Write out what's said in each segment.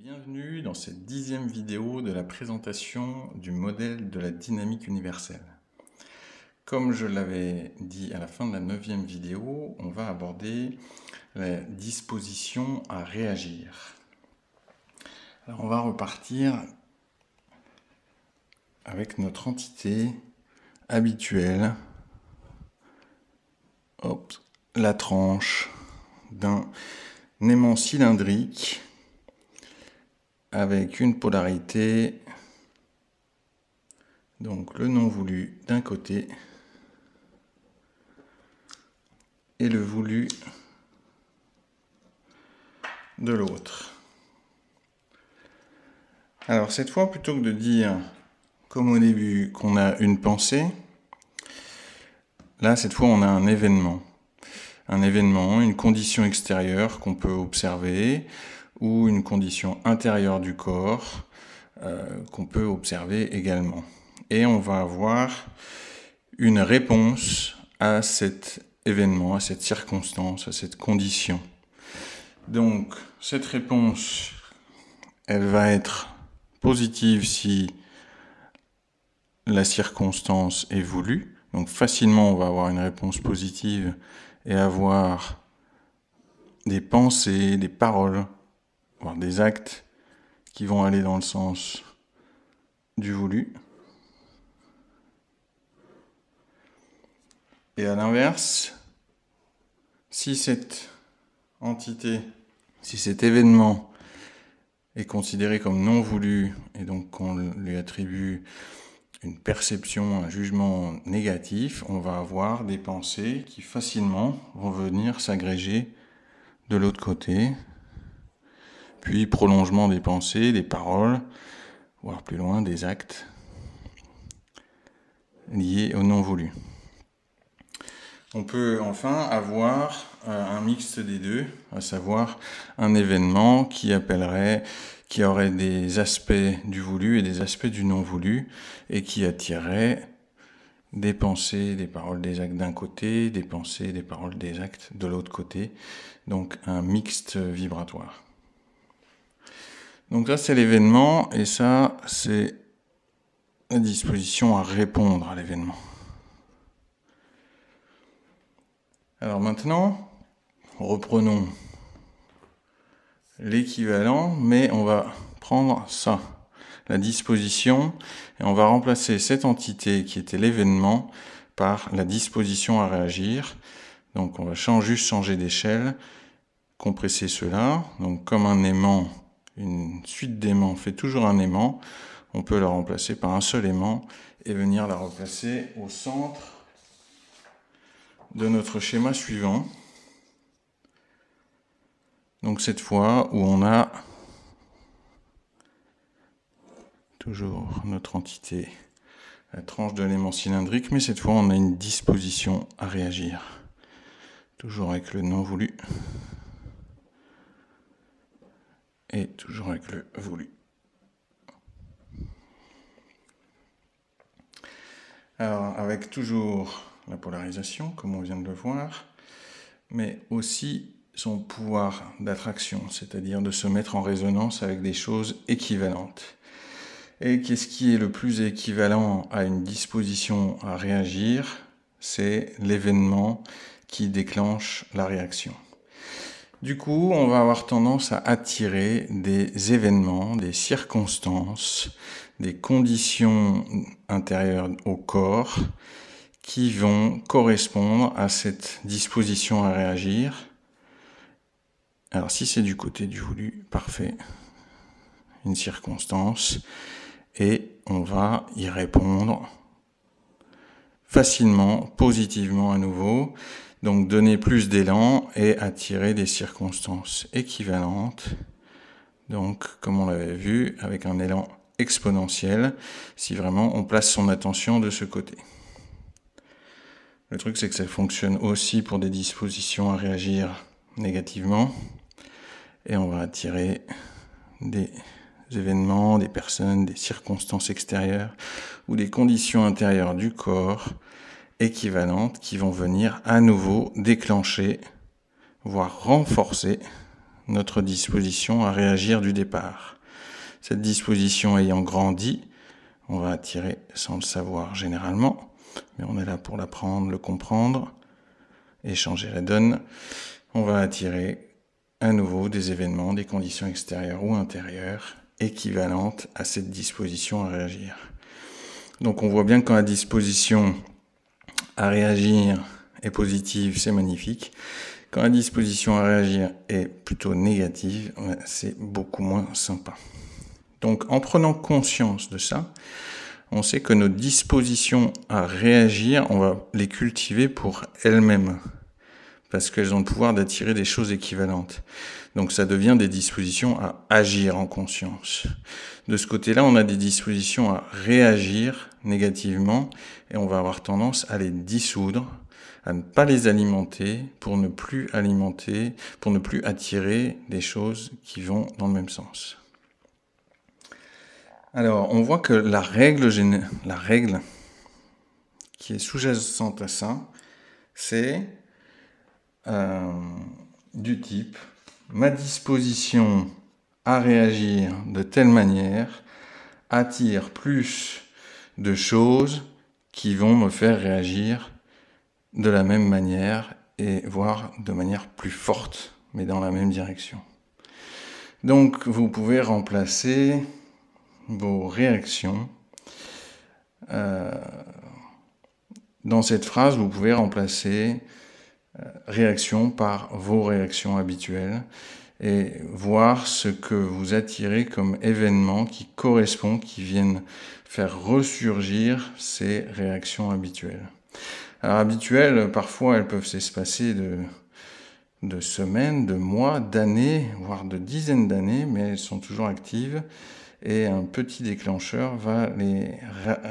Bienvenue dans cette 10e vidéo de la présentation du modèle de la dynamique universelle. Comme je l'avais dit à la fin de la 9e vidéo, on va aborder la disposition à réagir. Alors on va repartir avec notre entité habituelle, la tranche d'un aimant cylindrique avec une polarité, donc le non voulu d'un côté et le voulu de l'autre. Alors cette fois, plutôt que de dire, comme au début, qu'on a une pensée, là cette fois on a un événement, une condition extérieure qu'on peut observer, ou une condition intérieure du corps qu'on peut observer également. Et on va avoir une réponse à cet événement, à cette circonstance, à cette condition. Donc, cette réponse, elle va être positive si la circonstance est voulue. Donc, facilement, on va avoir une réponse positive et avoir des pensées, des paroles, voire des actes qui vont aller dans le sens du voulu. Et à l'inverse, si cette entité, si cet événement est considéré comme non voulu et donc qu'on lui attribue une perception, un jugement négatif, on va avoir des pensées qui facilement vont venir s'agréger de l'autre côté, puis prolongement des pensées, des paroles, voire plus loin des actes liés au non voulu. On peut enfin avoir un mixte des deux, à savoir un événement qui aurait des aspects du voulu et des aspects du non voulu, et qui attirerait des pensées, des paroles, des actes d'un côté, des pensées, des paroles, des actes de l'autre côté, donc un mixte vibratoire. Donc ça c'est l'événement, et ça c'est la disposition à répondre à l'événement. Alors maintenant, reprenons l'équivalent, mais on va prendre ça, la disposition, et on va remplacer cette entité qui était l'événement par la disposition à réagir. Donc on va juste changer d'échelle, compresser cela, donc comme un aimant. Une suite d'aimants fait toujours un aimant, on peut la remplacer par un seul aimant et venir la replacer au centre de notre schéma suivant. Donc cette fois où on a toujours notre entité, la tranche de l'élément cylindrique, mais cette fois on a une disposition à réagir, toujours avec le non voulu. Et toujours avec le voulu. Alors, avec toujours la polarisation, comme on vient de le voir, mais aussi son pouvoir d'attraction, c'est-à-dire de se mettre en résonance avec des choses équivalentes. Et qu'est-ce qui est le plus équivalent à une disposition à réagir? C'est l'événement qui déclenche la réaction. Du coup, on va avoir tendance à attirer des événements, des circonstances, des conditions intérieures au corps qui vont correspondre à cette disposition à réagir. Alors si c'est du côté du voulu, parfait, une circonstance, et on va y répondre facilement, positivement à nouveau. Donc donner plus d'élan et attirer des circonstances équivalentes. Donc comme on l'avait vu, avec un élan exponentiel, si vraiment on place son attention de ce côté. Le truc c'est que ça fonctionne aussi pour des dispositions à réagir négativement. Et on va attirer des événements, des personnes, des circonstances extérieures ou des conditions intérieures du corps équivalentes qui vont venir à nouveau déclencher, voire renforcer notre disposition à réagir du départ. Cette disposition ayant grandi, on va attirer sans le savoir généralement, mais on est là pour l'apprendre, le comprendre et changer la donne. On va attirer à nouveau des événements, des conditions extérieures ou intérieures équivalentes à cette disposition à réagir. Donc on voit bien que quand la disposition à réagir est positive, c'est magnifique. Quand la disposition à réagir est plutôt négative, c'est beaucoup moins sympa. Donc en prenant conscience de ça, on sait que nos dispositions à réagir, on va les cultiver pour elles-mêmes, parce qu'elles ont le pouvoir d'attirer des choses équivalentes. Donc ça devient des dispositions à agir en conscience. De ce côté-là, on a des dispositions à réagir négativement, et on va avoir tendance à les dissoudre, à ne pas les alimenter, pour ne plus attirer des choses qui vont dans le même sens. Alors, on voit que la règle qui est sous-jacente à ça, c'est du type « ma disposition à réagir de telle manière attire plus de choses qui vont me faire réagir de la même manière et voire de manière plus forte, mais dans la même direction. » Donc, vous pouvez remplacer vos réactions. Dans cette phrase, vous pouvez remplacer réaction par vos réactions habituelles et voir ce que vous attirez comme événements qui correspondent, qui viennent faire ressurgir ces réactions habituelles. Alors habituelles, parfois elles peuvent s'espacer de semaines, de mois, d'années, voire de dizaines d'années, mais elles sont toujours actives. Et un petit déclencheur va les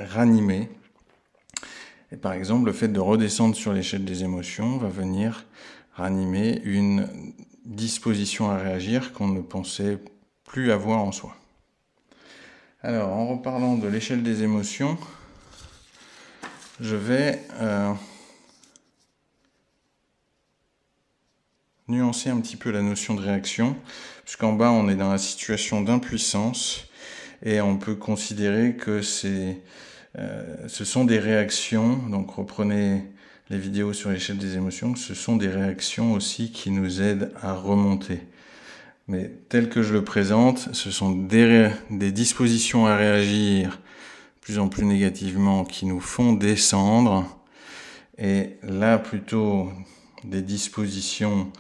ranimer. Et par exemple, le fait de redescendre sur l'échelle des émotions va venir ranimer une disposition à réagir qu'on ne pensait plus avoir en soi. Alors, en reparlant de l'échelle des émotions, je vais nuancer un petit peu la notion de réaction, puisqu'en bas, on est dans la situation d'impuissance. Et on peut considérer que ce sont des réactions, donc reprenez les vidéos sur l'échelle des émotions, ce sont des réactions aussi qui nous aident à remonter. Mais tel que je le présente, ce sont des dispositions à réagir de plus en plus négativement qui nous font descendre, et là plutôt des dispositions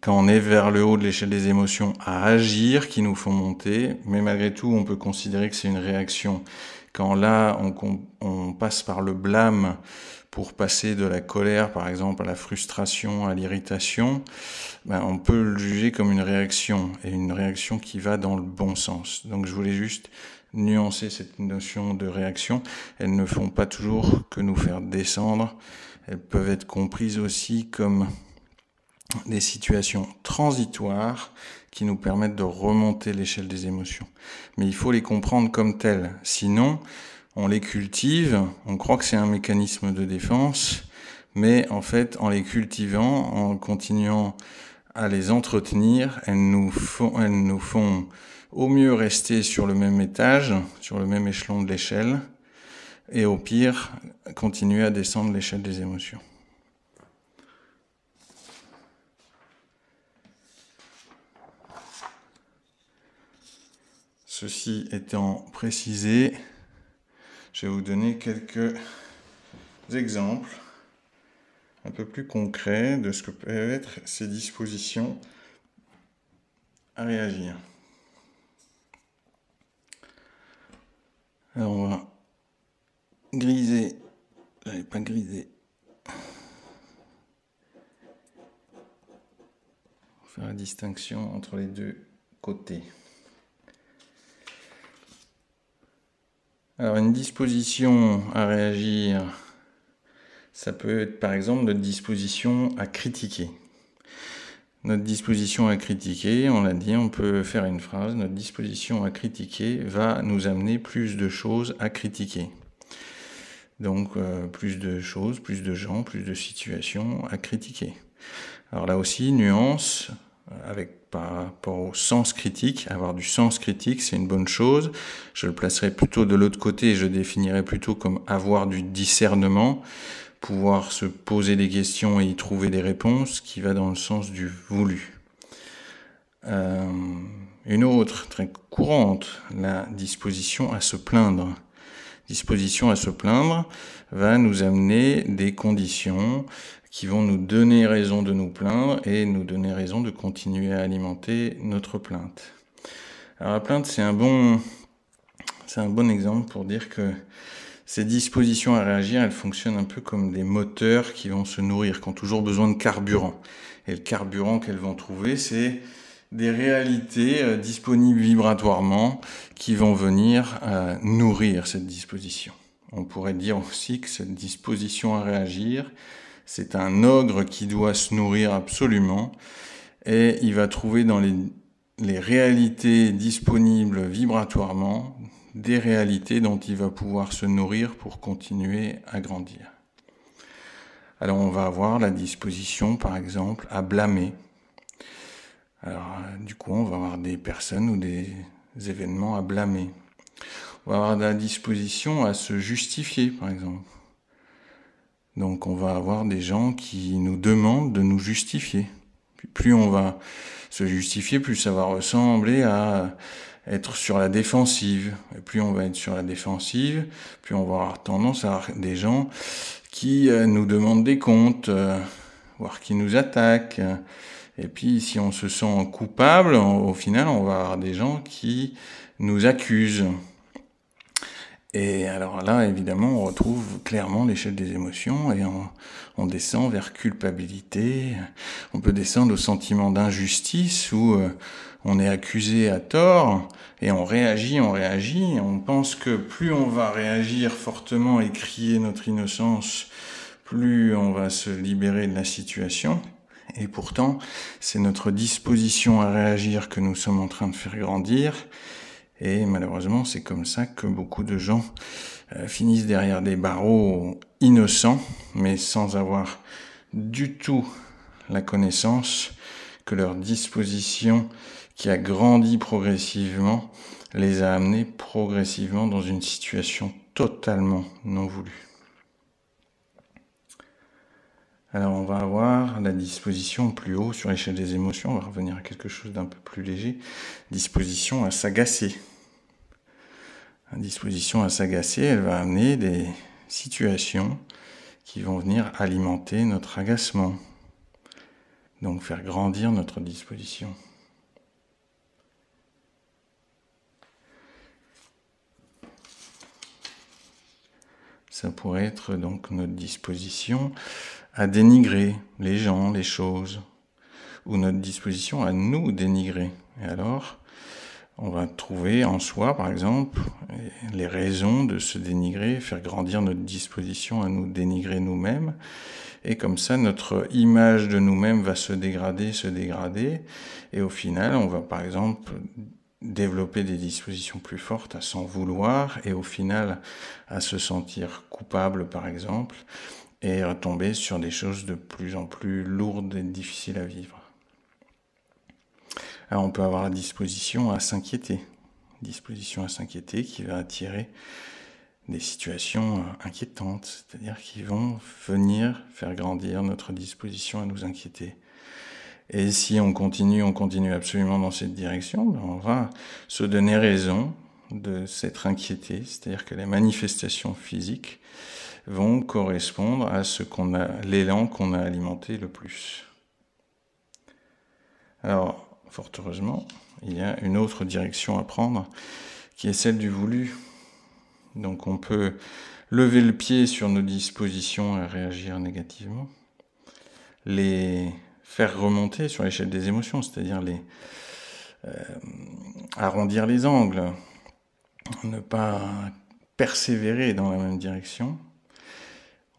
quand on est vers le haut de l'échelle des émotions, à agir, qui nous font monter, mais malgré tout, on peut considérer que c'est une réaction. Quand là, on passe par le blâme pour passer de la colère, par exemple, à la frustration, à l'irritation, on peut le juger comme une réaction, et une réaction qui va dans le bon sens. Donc je voulais juste nuancer cette notion de réaction. Elles ne font pas toujours que nous faire descendre, elles peuvent être comprises aussi comme des situations transitoires qui nous permettent de remonter l'échelle des émotions. Mais il faut les comprendre comme telles. Sinon, on les cultive, on croit que c'est un mécanisme de défense, mais en fait, en les cultivant, en continuant à les entretenir, elles nous font au mieux rester sur le même étage, sur le même échelon de l'échelle, et au pire, continuer à descendre l'échelle des émotions. Ceci étant précisé, je vais vous donner quelques exemples un peu plus concrets de ce que peuvent être ces dispositions à réagir. Alors on va griser, j'avais pas grisé, faire la distinction entre les deux côtés. Alors une disposition à réagir, ça peut être par exemple notre disposition à critiquer. Notre disposition à critiquer, on l'a dit, on peut faire une phrase, notre disposition à critiquer va nous amener plus de choses à critiquer. Donc plus de choses, plus de gens, plus de situations à critiquer. Alors là aussi, nuance, par rapport au sens critique. Avoir du sens critique, c'est une bonne chose. Je le placerai plutôt de l'autre côté et je définirai plutôt comme avoir du discernement, pouvoir se poser des questions et y trouver des réponses, qui va dans le sens du voulu. Une autre, très courante, la disposition à se plaindre. Disposition à se plaindre va nous amener des conditions qui vont nous donner raison de nous plaindre et nous donner raison de continuer à alimenter notre plainte. Alors la plainte, c'est un bon exemple pour dire que ces dispositions à réagir, elles fonctionnent un peu comme des moteurs qui vont se nourrir, qui ont toujours besoin de carburant. Et le carburant qu'elles vont trouver, c'est des réalités disponibles vibratoirement qui vont venir nourrir cette disposition. On pourrait dire aussi que cette disposition à réagir, c'est un ogre qui doit se nourrir absolument et il va trouver dans les réalités disponibles vibratoirement des réalités dont il va pouvoir se nourrir pour continuer à grandir. Alors on va avoir la disposition, par exemple, à blâmer. Alors du coup, on va avoir des personnes ou des événements à blâmer. On va avoir la disposition à se justifier, par exemple. Donc on va avoir des gens qui nous demandent de nous justifier. Puis plus on va se justifier, plus ça va ressembler à être sur la défensive. Et plus on va être sur la défensive, plus on va avoir tendance à avoir des gens qui nous demandent des comptes, voire qui nous attaquent. Et puis si on se sent coupable, au final on va avoir des gens qui nous accusent. Et alors là, évidemment, on retrouve clairement l'échelle des émotions et on descend vers culpabilité. On peut descendre au sentiment d'injustice où on est accusé à tort et on réagit. On pense que plus on va réagir fortement et crier notre innocence, plus on va se libérer de la situation. Et pourtant, c'est notre disposition à réagir que nous sommes en train de faire grandir. Et malheureusement, c'est comme ça que beaucoup de gens finissent derrière des barreaux innocents, mais sans avoir du tout la connaissance que leur disposition, qui a grandi progressivement, les a amenés progressivement dans une situation totalement non voulue. Alors on va avoir la disposition plus haut sur l'échelle des émotions, on va revenir à quelque chose d'un peu plus léger, disposition à s'agacer. La disposition à s'agacer, elle va amener des situations qui vont venir alimenter notre agacement, donc faire grandir notre disposition. Ça pourrait être donc notre disposition à dénigrer les gens, les choses, ou notre disposition à nous dénigrer. Et alors, on va trouver en soi, par exemple, les raisons de se dénigrer, faire grandir notre disposition à nous dénigrer nous-mêmes. Et comme ça, notre image de nous-mêmes va se dégrader. Et au final, on va, par exemple, développer des dispositions plus fortes à s'en vouloir et au final à se sentir coupable, par exemple, et retomber sur des choses de plus en plus lourdes et difficiles à vivre. Alors on peut avoir la disposition à s'inquiéter qui va attirer des situations inquiétantes, c'est-à-dire qui vont venir faire grandir notre disposition à nous inquiéter. Et si on continue absolument dans cette direction, on va se donner raison de s'être inquiété, c'est-à-dire que les manifestations physiques vont correspondre à l'élan qu'on a alimenté le plus. Alors, fort heureusement, il y a une autre direction à prendre, qui est celle du voulu. Donc on peut lever le pied sur nos dispositions à réagir négativement, les faire remonter sur l'échelle des émotions, c'est-à-dire arrondir les angles, ne pas persévérer dans la même direction.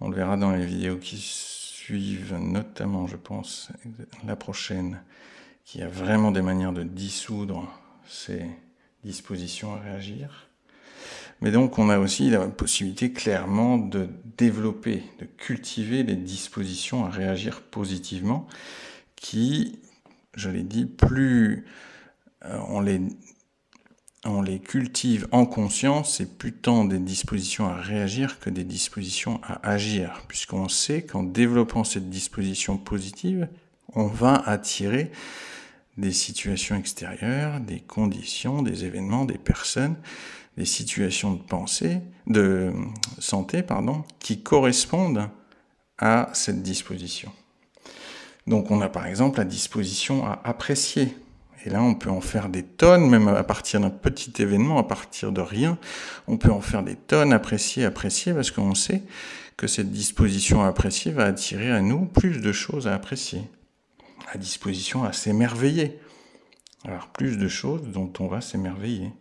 On le verra dans les vidéos qui suivent, notamment, je pense, la prochaine, qui a vraiment des manières de dissoudre ces dispositions à réagir. Mais donc on a aussi la possibilité clairement de développer, de cultiver les dispositions à réagir positivement qui je l'ai dit, plus on les cultive en conscience, c'est plus tant des dispositions à réagir que des dispositions à agir, puisqu'on sait qu'en développant cette disposition positive, on va attirer des situations extérieures, des conditions, des événements, des personnes, des situations de pensée, de santé, qui correspondent à cette disposition. Donc on a par exemple la disposition à apprécier. Et là, on peut en faire des tonnes, même à partir d'un petit événement, à partir de rien. On peut en faire des tonnes, apprécier, parce qu'on sait que cette disposition à apprécier va attirer à nous plus de choses à apprécier. La disposition à s'émerveiller. Alors, plus de choses dont on va s'émerveiller.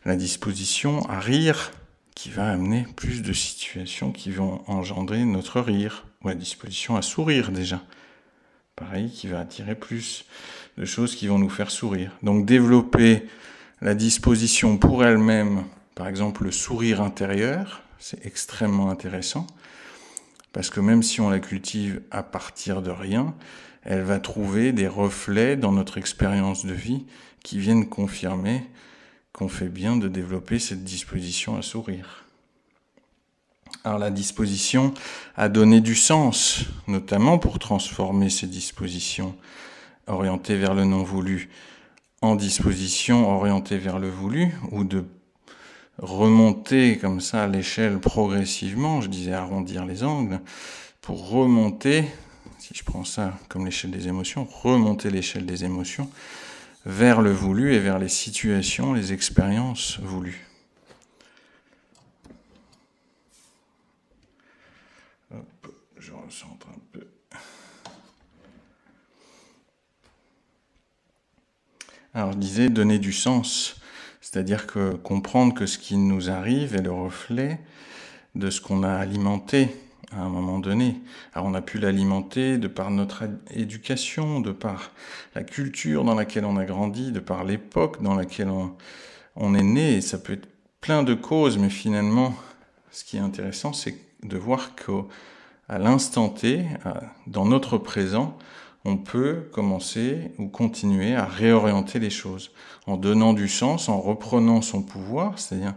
La disposition à rire, qui va amener plus de situations qui vont engendrer notre rire. Ou la disposition à sourire, déjà. Pareil, qui va attirer plus de choses qui vont nous faire sourire. Donc développer la disposition pour elle-même, par exemple le sourire intérieur, c'est extrêmement intéressant, parce que même si on la cultive à partir de rien, elle va trouver des reflets dans notre expérience de vie qui viennent confirmer qu'on fait bien de développer cette disposition à sourire. Alors la disposition à donner du sens, notamment pour transformer ces dispositions orientées vers le non voulu en dispositions orientées vers le voulu, ou de remonter comme ça l'échelle progressivement, je disais arrondir les angles, pour remonter, si je prends ça comme l'échelle des émotions, remonter l'échelle des émotions vers le voulu et vers les situations, les expériences voulues. Hop, je recentre un peu. Alors je disais donner du sens, c'est-à-dire que comprendre que ce qui nous arrive est le reflet de ce qu'on a alimenté à un moment donné. Alors on a pu l'alimenter de par notre éducation, de par la culture dans laquelle on a grandi, de par l'époque dans laquelle on est né, et ça peut être plein de causes, mais finalement ce qui est intéressant c'est de voir qu'à l'instant T, dans notre présent, on peut commencer ou continuer à réorienter les choses en donnant du sens, en reprenant son pouvoir, c'est-à-dire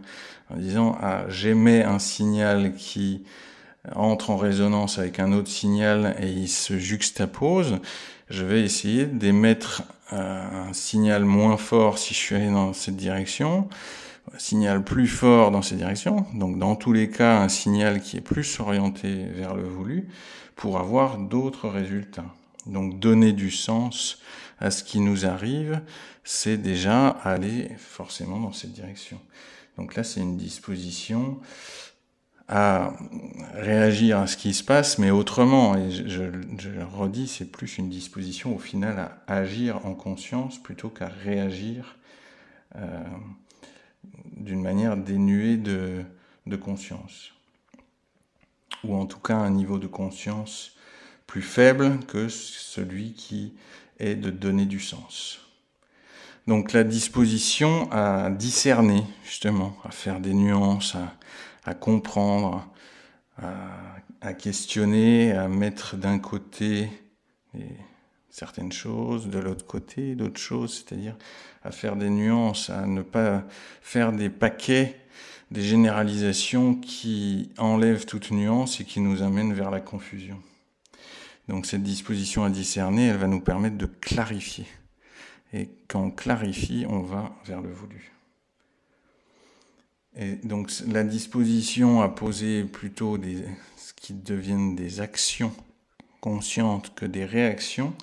en disant j'émets un signal qui entre en résonance avec un autre signal et il se juxtapose, je vais essayer d'émettre un signal moins fort si je suis allé dans cette direction, un signal plus fort dans cette direction, donc dans tous les cas un signal qui est plus orienté vers le voulu pour avoir d'autres résultats. Donc donner du sens à ce qui nous arrive, c'est déjà aller forcément dans cette direction. Donc là, c'est une disposition à réagir à ce qui se passe, mais autrement. Et je le redis, c'est plus une disposition au final à agir en conscience plutôt qu'à réagir d'une manière dénuée de conscience. Ou en tout cas un niveau de conscience plus faible que celui qui est de donner du sens. Donc la disposition à discerner, justement, à faire des nuances, à comprendre, à questionner, à mettre d'un côté certaines choses, de l'autre côté d'autres choses, c'est-à-dire à faire des nuances, à ne pas faire des paquets, des généralisations qui enlèvent toute nuance et qui nous amènent vers la confusion. Donc cette disposition à discerner, elle va nous permettre de clarifier. Et quand on clarifie, on va vers le voulu. Et donc la disposition à poser plutôt ce qui deviennent des actions conscientes que des réactions,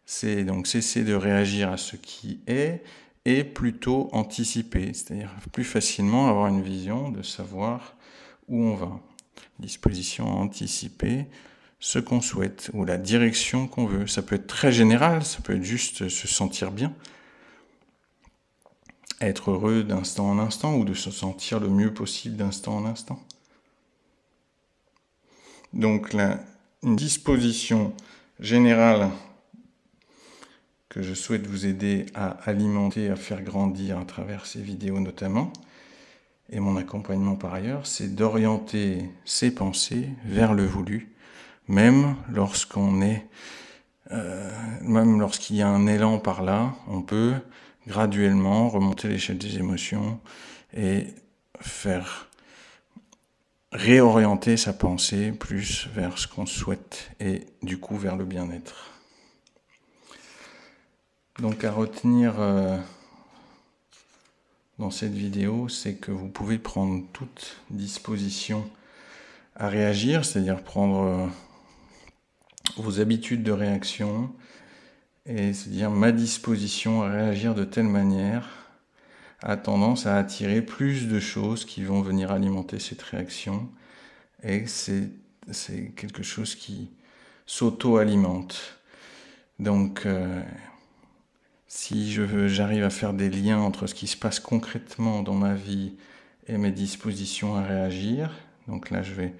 c'est donc cesser de réagir à ce qui est et plutôt anticiper, c'est-à-dire plus facilement avoir une vision de savoir où on va. Disposition à anticiper ce qu'on souhaite ou la direction qu'on veut. Ça peut être très général, ça peut être juste se sentir bien, être heureux d'instant en instant ou de se sentir le mieux possible d'instant en instant. Donc une disposition générale que je souhaite vous aider à alimenter, à faire grandir à travers ces vidéos notamment, et mon accompagnement par ailleurs, c'est d'orienter ses pensées vers le voulu, même lorsqu'on est Même lorsqu'il y a un élan par là, on peut graduellement remonter l'échelle des émotions et faire réorienter sa pensée plus vers ce qu'on souhaite et du coup vers le bien-être. Donc à retenir dans cette vidéo, c'est que vous pouvez prendre toute disposition à réagir, c'est-à-dire prendre vos habitudes de réaction et se dire ma disposition à réagir de telle manière a tendance à attirer plus de choses qui vont venir alimenter cette réaction et c'est quelque chose qui s'auto-alimente. Donc si j'arrive à faire des liens entre ce qui se passe concrètement dans ma vie et mes dispositions à réagir, donc là je vais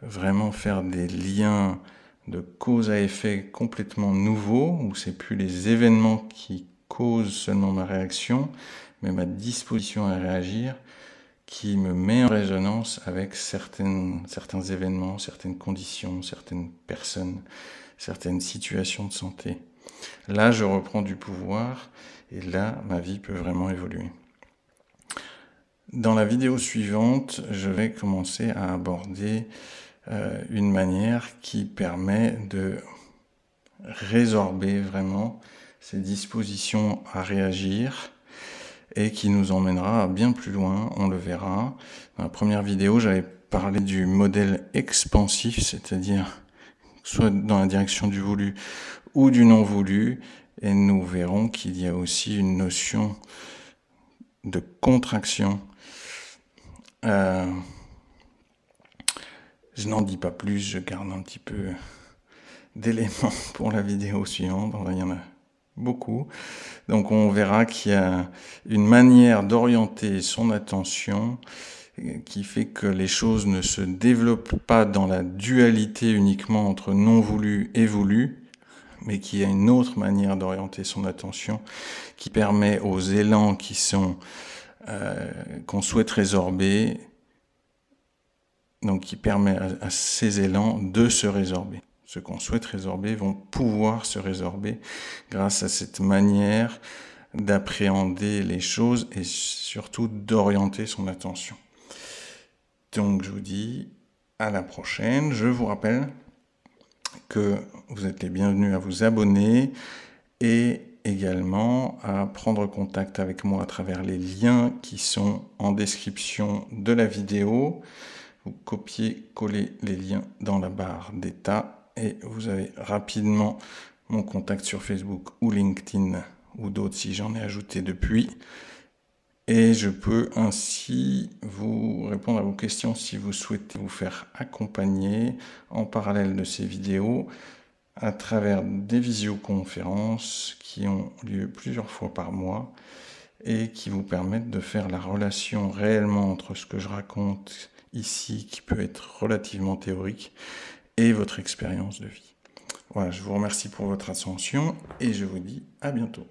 vraiment faire des liens de cause à effet complètement nouveaux, où c'est plus les événements qui causent seulement ma réaction, mais ma disposition à réagir qui me met en résonance avec certains événements, certaines conditions, certaines personnes, certaines situations de santé. Là, je reprends du pouvoir et là, ma vie peut vraiment évoluer. Dans la vidéo suivante, je vais commencer à aborder une manière qui permet de résorber vraiment ces dispositions à réagir et qui nous emmènera bien plus loin, on le verra. Dans la première vidéo, j'avais parlé du modèle expansif, c'est-à-dire soit dans la direction du voulu ou du non voulu, et nous verrons qu'il y a aussi une notion de contraction. Je n'en dis pas plus, je garde un petit peu d'éléments pour la vidéo suivante, il y en a beaucoup. Donc on verra qu'il y a une manière d'orienter son attention qui fait que les choses ne se développent pas dans la dualité uniquement entre non voulu et voulu, mais qu'il y a une autre manière d'orienter son attention qui permet aux élans qui sont qu'on souhaite résorber, donc qui permet à ces élans de se résorber. Ceux qu'on souhaite résorber vont pouvoir se résorber grâce à cette manière d'appréhender les choses et surtout d'orienter son attention. Donc je vous dis à la prochaine. Je vous rappelle que vous êtes les bienvenus à vous abonner et également à prendre contact avec moi à travers les liens qui sont en description de la vidéo. Vous copiez, collez les liens dans la barre d'état et vous avez rapidement mon contact sur Facebook ou LinkedIn ou d'autres si j'en ai ajouté depuis. Et je peux ainsi vous répondre à vos questions si vous souhaitez vous faire accompagner en parallèle de ces vidéos à travers des visioconférences qui ont lieu plusieurs fois par mois et qui vous permettent de faire la relation réellement entre ce que je raconte ici, qui peut être relativement théorique, et votre expérience de vie. Voilà, je vous remercie pour votre attention et je vous dis à bientôt.